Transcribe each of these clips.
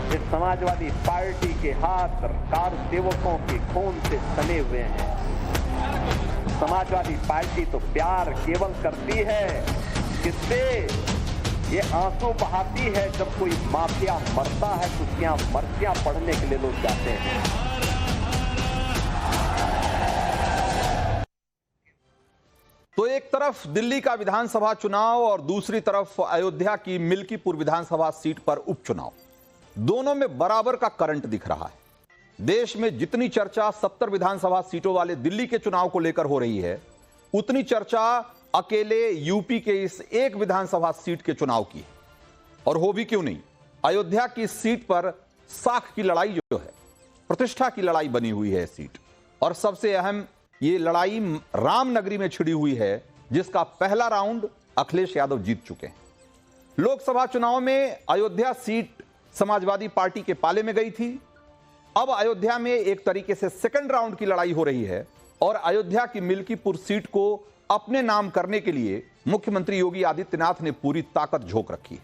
इस समाजवादी पार्टी के हाथ कार सेवकों के खून से सने हुए हैं। समाजवादी पार्टी तो प्यार केवल करती है किससे? ये आंसू बहाती है जब कोई माफिया मरता है तो उसके यहां मर्सियां पढ़ने के लिए लोग जाते हैं। तो एक तरफ दिल्ली का विधानसभा चुनाव और दूसरी तरफ अयोध्या की मिल्कीपुर विधानसभा सीट पर उपचुनाव, दोनों में बराबर का करंट दिख रहा है। देश में जितनी चर्चा 70 विधानसभा सीटों वाले दिल्ली के चुनाव को लेकर हो रही है, उतनी चर्चा अकेले यूपी के इस एक विधानसभा सीट के चुनाव की है। और हो भी क्यों नहीं, अयोध्या की सीट पर साख की लड़ाई जो है, प्रतिष्ठा की लड़ाई बनी हुई है सीट। और सबसे अहम, ये लड़ाई रामनगरी में छिड़ी हुई है, जिसका पहला राउंड अखिलेश यादव जीत चुके हैं। लोकसभा चुनाव में अयोध्या सीट समाजवादी पार्टी के पाले में गई थी। अब अयोध्या में एक तरीके से सेकंड राउंड की लड़ाई हो रही है और अयोध्या की मिल्कीपुर सीट को अपने नाम करने के लिए मुख्यमंत्री योगी आदित्यनाथ ने पूरी ताकत झोंक रखी है।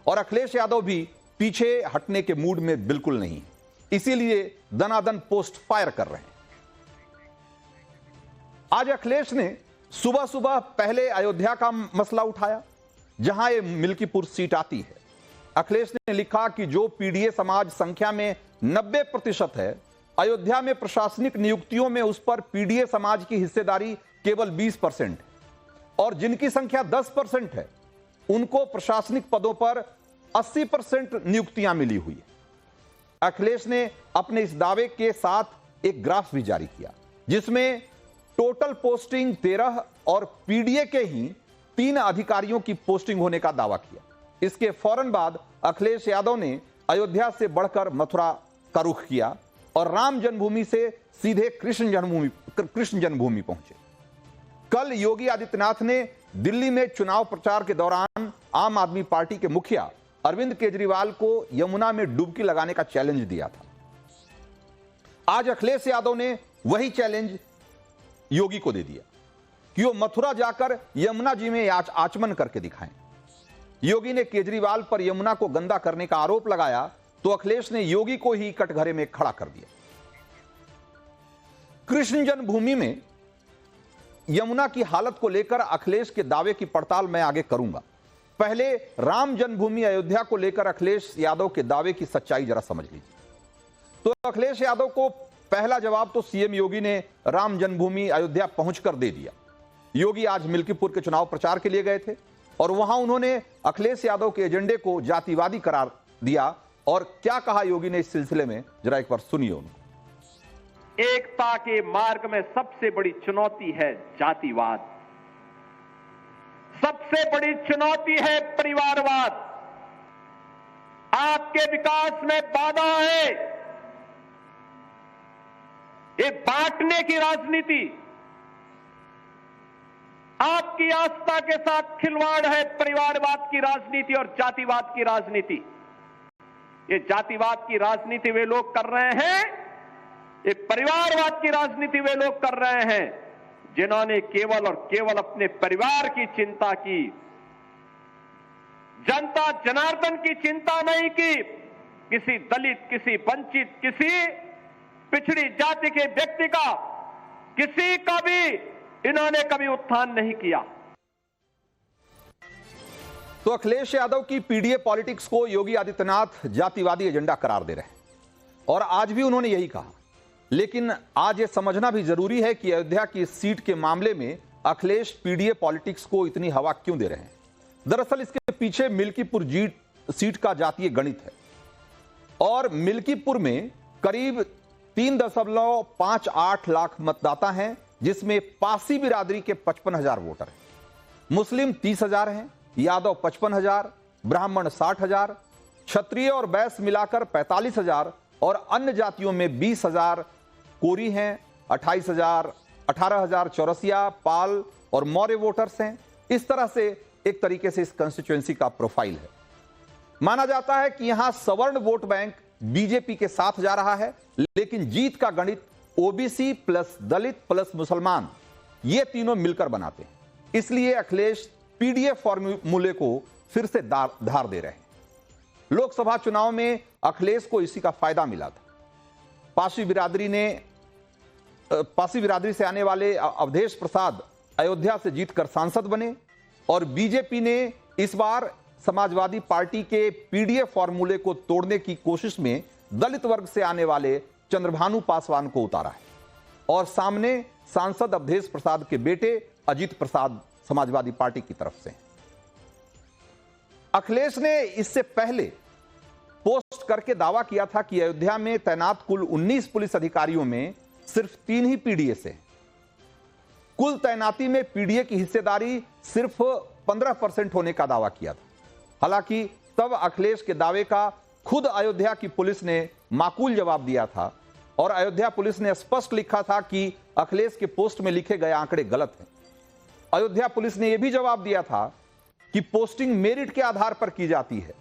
और अखिलेश यादव भी पीछे हटने के मूड में बिल्कुल नहीं, इसीलिए दनादन पोस्ट फायर कर रहे हैं। आज अखिलेश ने सुबह सुबह पहले अयोध्या का मसला उठाया, जहां ये मिल्कीपुर सीट आती है। अखिलेश ने लिखा कि जो पीडीए समाज संख्या में 90% है, अयोध्या में प्रशासनिक नियुक्तियों में उस पर पीडीए समाज की हिस्सेदारी केवल 20% है और जिनकी संख्या 10% है, उनको प्रशासनिक पदों पर 80% नियुक्तियां मिली हुई है। अखिलेश ने अपने इस दावे के साथ एक ग्राफ भी जारी किया, जिसमें टोटल पोस्टिंग 13 और पीडीए के ही 3 अधिकारियों की पोस्टिंग होने का दावा किया। इसके फौरन बाद अखिलेश यादव ने अयोध्या से बढ़कर मथुरा का रुख किया और राम जन्मभूमि से सीधे कृष्ण जन्मभूमि पहुंचे। कल योगी आदित्यनाथ ने दिल्ली में चुनाव प्रचार के दौरान आम आदमी पार्टी के मुखिया अरविंद केजरीवाल को यमुना में डुबकी लगाने का चैलेंज दिया था। आज अखिलेश यादव ने वही चैलेंज योगी को दे दिया कि वो मथुरा जाकर यमुना जी में आचमन करके दिखाएं। योगी ने केजरीवाल पर यमुना को गंदा करने का आरोप लगाया तो अखिलेश ने योगी को ही कटघरे में खड़ा कर दिया। कृष्ण जन्मभूमि में यमुना की हालत को लेकर अखिलेश के दावे की पड़ताल मैं आगे करूंगा। पहले राम जन्मभूमि अयोध्या को लेकर अखिलेश यादव के दावे की सच्चाई जरा समझ लीजिए। तो अखिलेश यादव को पहला जवाब तो सीएम योगी ने राम जन्मभूमि अयोध्या पहुंचकर दे दिया। योगी आज मिल्कीपुर के चुनाव प्रचार के लिए गए थे और वहां उन्होंने अखिलेश यादव के एजेंडे को जातिवादी करार दिया। और क्या कहा योगी ने इस सिलसिले में, जरा एक बार सुनिए उनको। एकता के मार्ग में सबसे बड़ी चुनौती है जातिवाद, सबसे बड़ी चुनौती है परिवारवाद, आपके विकास में बाधा है ये बांटने की राजनीति, आपकी आस्था के साथ खिलवाड़ है परिवारवाद की राजनीति और जातिवाद की राजनीति। ये जातिवाद की राजनीति वे लोग कर रहे हैं, ये परिवारवाद की राजनीति वे लोग कर रहे हैं जिन्होंने केवल और केवल अपने परिवार की चिंता की, जनता जनार्दन की चिंता नहीं की। किसी दलित, किसी वंचित, किसी पिछड़ी जाति के व्यक्ति का, किसी का भी इन्होंने कभी उत्थान नहीं किया। तो अखिलेश यादव की पीडीए पॉलिटिक्स को योगी आदित्यनाथ जातिवादी एजेंडा करार दे रहे हैं और आज भी उन्होंने यही कहा। लेकिन आज यह समझना भी जरूरी है कि अयोध्या की सीट के मामले में अखिलेश पीडीए पॉलिटिक्स को इतनी हवा क्यों दे रहे हैं। दरअसल इसके पीछे मिल्कीपुर सीट का जातीय गणित है और मिल्कीपुर में करीब 3.58 लाख मतदाता हैं, जिसमें पासी बिरादरी के 55,000 वोटर हैं। मुस्लिम 30,000 हैं, यादव 55,000, ब्राह्मण 60,000, क्षत्रिय और बैश्य मिलाकर 45,000 और अन्य जातियों में 20,000 कोरी हैं, 18,000 चौरसिया, पाल और मौर्य वोटर्स हैं। इस तरह से एक तरीके से इस कंस्टिट्यूएंसी का प्रोफाइल है। माना जाता है कि यहां सवर्ण वोट बैंक बीजेपी के साथ जा रहा है, लेकिन जीत का गणित ओबीसी प्लस दलित प्लस मुसलमान, ये तीनों मिलकर बनाते हैं। इसलिए अखिलेश पीडीए फॉर्मूले को फिर से धार दे रहे हैं। लोकसभा चुनाव में अखिलेश को इसी का फायदा मिला था। पासी बिरादरी से आने वाले अवधेश प्रसाद अयोध्या से जीतकर सांसद बने और बीजेपी ने इस बार समाजवादी पार्टी के पीडीए फॉर्मूले को तोड़ने की कोशिश में दलित वर्ग से आने वाले चंद्रभानु पासवान को उतारा है और सामने सांसद अवधेश प्रसाद के बेटे अजीत प्रसाद समाजवादी पार्टी की तरफ से। अखिलेश ने इससे पहले पोस्ट करके दावा किया था कि अयोध्या में तैनात कुल 19 पुलिस अधिकारियों में सिर्फ 3 ही पीडीए से हैं। कुल तैनाती में पीडीए की हिस्सेदारी सिर्फ 15% होने का दावा किया था। हालांकि तब अखिलेश के दावे का खुद अयोध्या की पुलिस ने माकूल जवाब दिया था और अयोध्या पुलिस ने स्पष्ट लिखा था कि अखिलेश के पोस्ट में लिखे गए आंकड़े गलत हैं। अयोध्या पुलिस ने यह भी जवाब दिया था कि पोस्टिंग मेरिट के आधार पर की जाती है,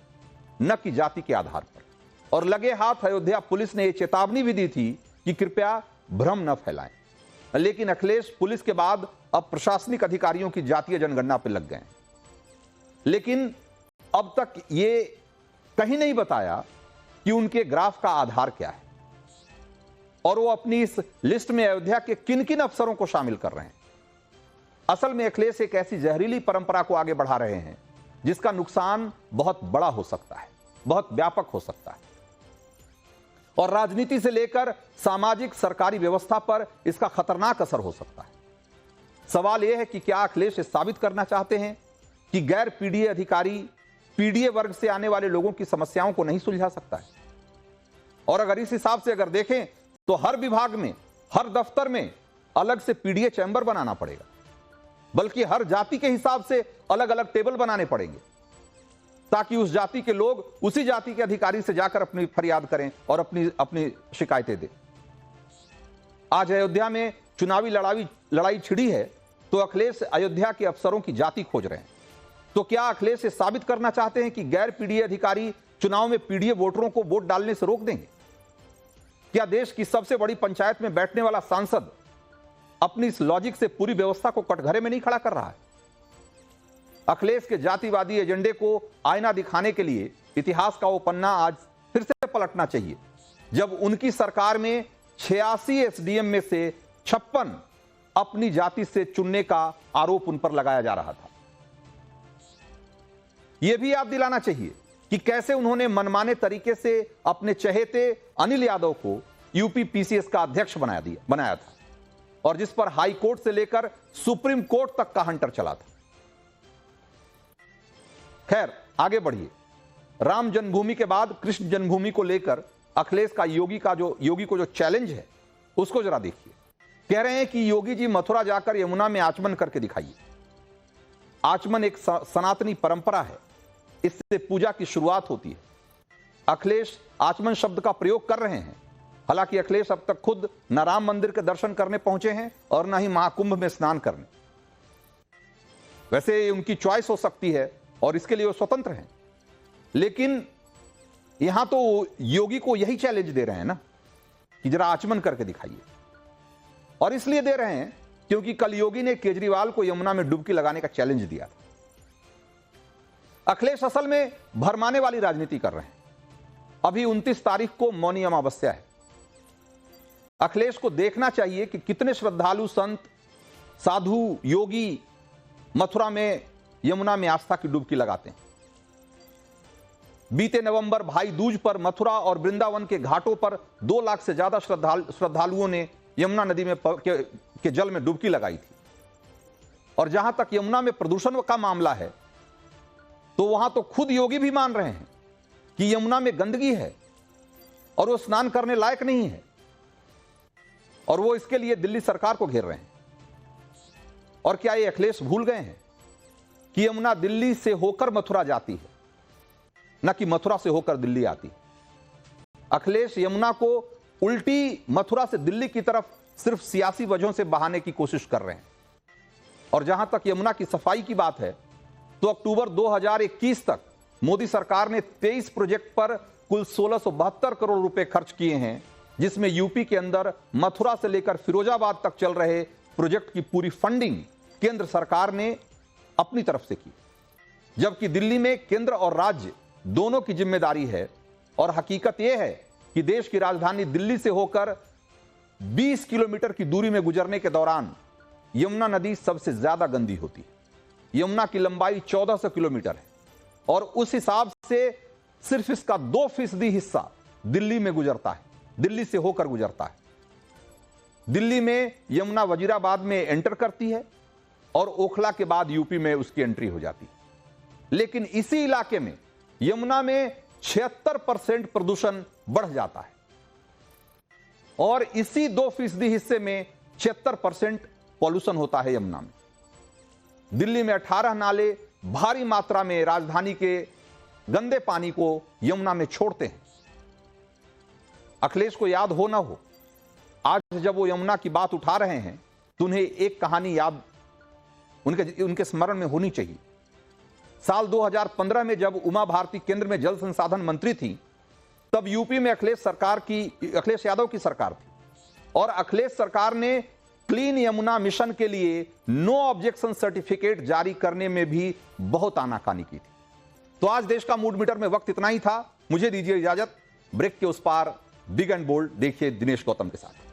न कि जाति के आधार पर। और लगे हाथ अयोध्या पुलिस ने यह चेतावनी भी दी थी कि कृपया भ्रम न फैलाएं। लेकिन अखिलेश पुलिस के बाद अब प्रशासनिक अधिकारियों की जातीय जनगणना पर लग गए। लेकिन अब तक ये कहीं नहीं बताया कि उनके ग्राफ का आधार क्या है और वो अपनी इस लिस्ट में अयोध्या के किन किन अफसरों को शामिल कर रहे हैं। असल में अखिलेश एक ऐसी जहरीली परंपरा को आगे बढ़ा रहे हैं जिसका नुकसान बहुत बड़ा हो सकता है, बहुत व्यापक हो सकता है और राजनीति से लेकर सामाजिक सरकारी व्यवस्था पर इसका खतरनाक असर हो सकता है। सवाल यह है कि क्या अखिलेश साबित करना चाहते हैं कि गैर पीडीए अधिकारी पीडीए वर्ग से आने वाले लोगों की समस्याओं को नहीं सुलझा सकता है? और अगर इस हिसाब से अगर देखें तो हर विभाग में, हर दफ्तर में अलग से पीडीए चैंबर बनाना पड़ेगा, बल्कि हर जाति के हिसाब से अलग अलग टेबल बनाने पड़ेंगे ताकि उस जाति के लोग उसी जाति के अधिकारी से जाकर अपनी फरियाद करें और अपनी शिकायतें दें। आज अयोध्या में चुनावी लड़ाई छिड़ी है तो अखिलेश अयोध्या के अफसरों की जाति खोज रहे हैं। तो क्या अखिलेश ये साबित करना चाहते हैं कि गैर पीडीए अधिकारी चुनाव में पीडीए वोटरों को वोट डालने से रोक देंगे? क्या देश की सबसे बड़ी पंचायत में बैठने वाला सांसद अपनी इस लॉजिक से पूरी व्यवस्था को कटघरे में नहीं खड़ा कर रहा है? अखिलेश के जातिवादी एजेंडे को आईना दिखाने के लिए इतिहास का वो पन्ना आज फिर से पलटना चाहिए जब उनकी सरकार में 86 एसडीएम में से 56 अपनी जाति से चुनने का आरोप उन पर लगाया जा रहा था। यह भी याद दिलाना चाहिए कि कैसे उन्होंने मनमाने तरीके से अपने चहेते अनिल यादव को यूपी पीसीएस का अध्यक्ष बनाया था और जिस पर हाई कोर्ट से लेकर सुप्रीम कोर्ट तक का हंटर चला था। खैर, आगे बढ़िए। राम जन्मभूमि के बाद कृष्ण जन्मभूमि को लेकर अखिलेश का योगी को जो चैलेंज है उसको जरा देखिए। कह रहे हैं कि योगी जी मथुरा जाकर यमुना में आचमन करके दिखाइए। आचमन एक सनातनी परंपरा है, इससे पूजा की शुरुआत होती है। अखिलेश आचमन शब्द का प्रयोग कर रहे हैं। हालांकि अखिलेश अब तक खुद न राम मंदिर के दर्शन करने पहुंचे हैं और न ही महाकुंभ में स्नान करने। वैसे उनकी चॉइस हो सकती है और इसके लिए वो स्वतंत्र हैं, लेकिन यहां तो योगी को यही चैलेंज दे रहे हैं ना कि जरा आचमन करके दिखाइए। और इसलिए दे रहे हैं क्योंकि कल योगी ने केजरीवाल को यमुना में डुबकी लगाने का चैलेंज दिया था। अखिलेश असल में भरमाने वाली राजनीति कर रहे हैं। अभी 29 तारीख को मौनी अमावस्या है। अखिलेश को देखना चाहिए कि कितने श्रद्धालु संत, साधु, योगी मथुरा में यमुना में आस्था की डुबकी लगाते हैं। बीते नवंबर भाई दूज पर मथुरा और वृंदावन के घाटों पर 2 लाख से ज्यादा श्रद्धालुओं ने यमुना नदी में के जल में डुबकी लगाई थी। और जहां तक यमुना में प्रदूषण का मामला है तो वहां तो खुद योगी भी मान रहे हैं कि यमुना में गंदगी है और वो स्नान करने लायक नहीं है और वो इसके लिए दिल्ली सरकार को घेर रहे हैं। और क्या ये अखिलेश भूल गए हैं कि यमुना दिल्ली से होकर मथुरा जाती है, न कि मथुरा से होकर दिल्ली आती है। अखिलेश यमुना को उल्टी मथुरा से दिल्ली की तरफ सिर्फ सियासी वजहों से बहाने की कोशिश कर रहे हैं। और जहां तक यमुना की सफाई की बात है तो अक्टूबर 2021 तक मोदी सरकार ने 23 प्रोजेक्ट पर कुल 1672 करोड़ रुपए खर्च किए हैं, जिसमें यूपी के अंदर मथुरा से लेकर फिरोजाबाद तक चल रहे प्रोजेक्ट की पूरी फंडिंग केंद्र सरकार ने अपनी तरफ से की, जबकि दिल्ली में केंद्र और राज्य दोनों की जिम्मेदारी है। और हकीकत यह है कि देश की राजधानी दिल्ली से होकर 20 किलोमीटर की दूरी में गुजरने के दौरान यमुना नदी सबसे ज्यादा गंदी होती है। यमुना की लंबाई 1400 किलोमीटर है और उस हिसाब से सिर्फ इसका 2% हिस्सा दिल्ली में गुजरता है, दिल्ली से होकर गुजरता है। दिल्ली में यमुना वजीराबाद में एंटर करती है और ओखला के बाद यूपी में उसकी एंट्री हो जाती है। लेकिन इसी इलाके में यमुना में 76% प्रदूषण बढ़ जाता है और इसी 2% हिस्से में 76% पॉल्यूशन होता है यमुना में। दिल्ली में 18 नाले भारी मात्रा में राजधानी के गंदे पानी को यमुना में छोड़ते हैं। अखिलेश को याद हो ना हो, आज जब वो यमुना की बात उठा रहे हैं तो उन्हें एक कहानी याद उनके स्मरण में होनी चाहिए। साल 2015 में जब उमा भारती केंद्र में जल संसाधन मंत्री थी, तब यूपी में अखिलेश यादव की सरकार थी और अखिलेश सरकार ने क्लीन यमुना मिशन के लिए नो ऑब्जेक्शन सर्टिफिकेट जारी करने में भी बहुत आनाकानी की थी। तो आज देश का मूड मीटर में वक्त इतना ही था। मुझे दीजिए इजाजत। ब्रेक के उस पार बिग एंड बोल्ड देखिए दिनेश गौतम के साथ।